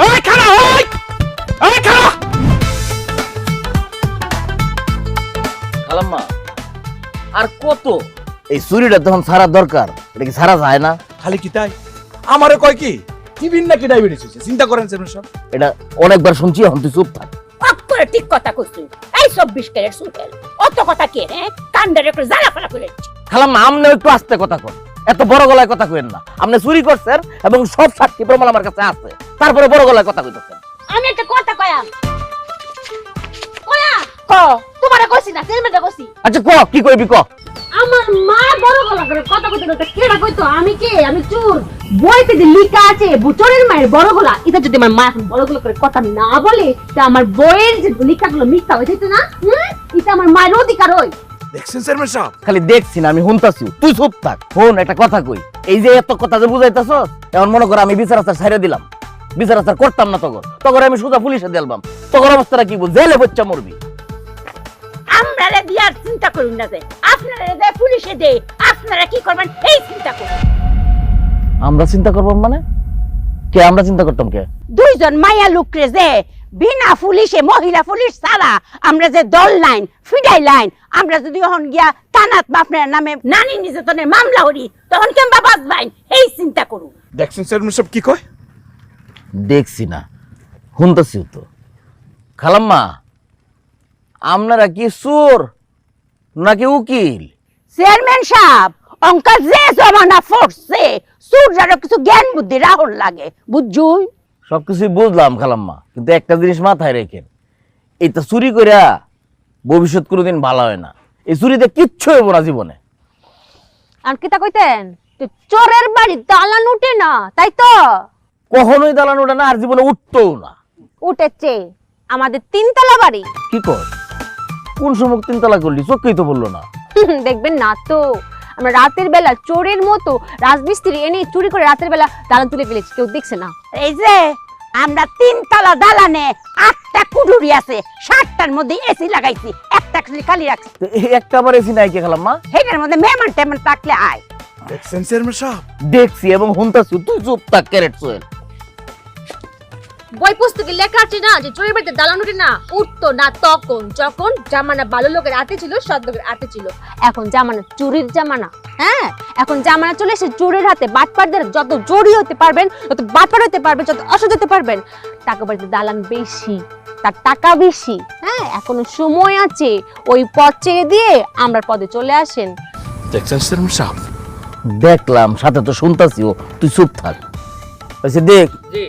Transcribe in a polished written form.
এই খাড়া হই, এই খাড়া। খালাম্মা আর কত? এই চুরিটা তখন ছাড়া দরকার, এটা কি ছাড়া যায় না? খালি কি তাই? আমারে কয় কি টিভির নাকি ডায়াবেটিস হয়েছে, চিন্তা করেন চেয়ারম্যান সাহেব। এটা অনেকবার শুনছি, এখন তুই চুপ থাক। অক্ষরে ঠিক কথা কইছিস। এই 24 ক্যারেট সুটেল অত কথা কে রে? কান্ডারে করে জ্বালা ফালা করে দিচ্ছি। খালাম্মা আমনে একটু আস্তে কথা কন, এত বড় গলায় কথা কইেন না। আপনি চুরি করছেন এবং সব সাক্ষী প্রমাণ আমার কাছে আছে, তারপরে বড় গলায় কথা কইতেছেন। আমি একটা কথা কয়াম ক তোমারে কইছি না চেয়ারম্যানটা কইছি। আচ্ছা ক কি কইবি ক। আমার মা বড় গলা করে কথা কইতে না, কেডা কইতো আমি কে? আমি চোর। বইতে যে লেখা আছে চোরের মায়ের বড় গলা, এটা যদি আমার মা এখন বড় গলা করে কথা না বলে তা আমার বইয়ের যে লেখাগুলো মিথ্যা হয়ে যেত না। এটা আমার মায়ের অধিকার হই। দেখছেন চেয়ারম্যান সাহেব? খালি দেখছি না, আমি শুনতাছি। তুই চুপ থাক। শোন একটা কথা কই, এই যে এত কথা যে বুঝাইতাছস, এখন মনে কর আমি বিচার আচার ছাইড়া দিলাম, বিচার আচার করতাম না তখন, তখন আমি সোজা পুলিশে দিলাম, তখন অবস্থাটা কি বল, জেলে বচ্চা মরবি। আপনারা দিয়ার চিন্তা করুন না, যে আপনারা যে পুলিশে দে আপনারা কি করবেন এই চিন্তা করুন। আমরা চিন্তা করব মানে? কে আমরা চিন্তা করতাম কে? দুইজন মায়া লোকরে যে বিনা পুলিশে, মহিলা পুলিশ ছাড়া আমরা যে দল লাইন ফিডাই লাইন, আমরা যদি এখন গিয়া থানাত আপনার নামে নানি নির্যাতনের মামলা করি তখন কেমবা বাঁচবেন এই চিন্তা করুন। দেখছেন চেয়ারম্যান সাহেব কি কয়? দেখছি না, শুনতাছিও তো। খালাম্মা আপনারা কি চোর নাকি উকিল? চেয়ারম্যান সাহেব অঙ্কা যে জমানা পড়ছে সূর্যারও কিছু জ্ঞান বুদ্ধি রাহুল লাগে বুঝছুই। সবকিছুই বুঝলাম খালাম্মা, কিন্তু একটা জিনিস মাথায় রেখেন, এটা চুরি কইরা ভবিষ্যৎ কোনোদিন ভালো হয় না। এই চুরিতে কিচ্ছু হইব না জীবনে। আর কিতা কইতেন চোরের বাড়ি দালান উঠে না, তাই তো? কখনোই দালান ওঠে না, আর জীবনে উঠতেও না। উঠেছে আমাদের তিনতলা বাড়ি। কি কর? কোন সময় তিনতলা করলি? চোখেই তো বললো না। দেখবেন না তো, আমরা রাতের বেলা চোরের মতো রাজমিস্ত্রি এনে চুরি করে রাতের বেলা দালান তুলে ফেলেছি, কেউ দেখছে না। এই যে আমরা তিনতলা দালানে 8টা কুডুরি আছে, 7টার মধ্যে এসি লাগাইছি, একটা খালি রাখছি। তো এই একটা আবার এসি নাই কে খালাম্মা? হেটার মধ্যে মেহমান টেমন থাকলে আয়। দেখছেন চেয়ারম্যান সাহেব? দেখছি এবং শুনতাছি। তুই চুপ থাক ক্যারেট সোহেল। বই পুস্তকে লেখা আছে না যে চোরের বাড়িতে দালান উঠে না, উঠতো না তখন যখন জামানা ভালো লোকের হাতে ছিল, সৎ লোকের হাতে ছিল। এখন জামানা চুরির জামানা। হ্যাঁ, এখন জামানা চলে এসে চোরের হাতে। বাটপারদের যত চোরি হতে পারবেন, যত বাটপার হতে পারবেন, যত অসৎ হতে পারবেন, টাকা বাড়িতে দালান বেশি, তার টাকা বেশি। হ্যাঁ, এখনো সময় আছে, ওই পথ ছেড়ে দিয়ে আমরা পদে চলে আসেন। দেখছেন চেয়ারম্যান সাহেব? দেখলাম, সাথে তো শুনতাছিও। তুই চুপ থাক। আচ্ছা দেখ, জি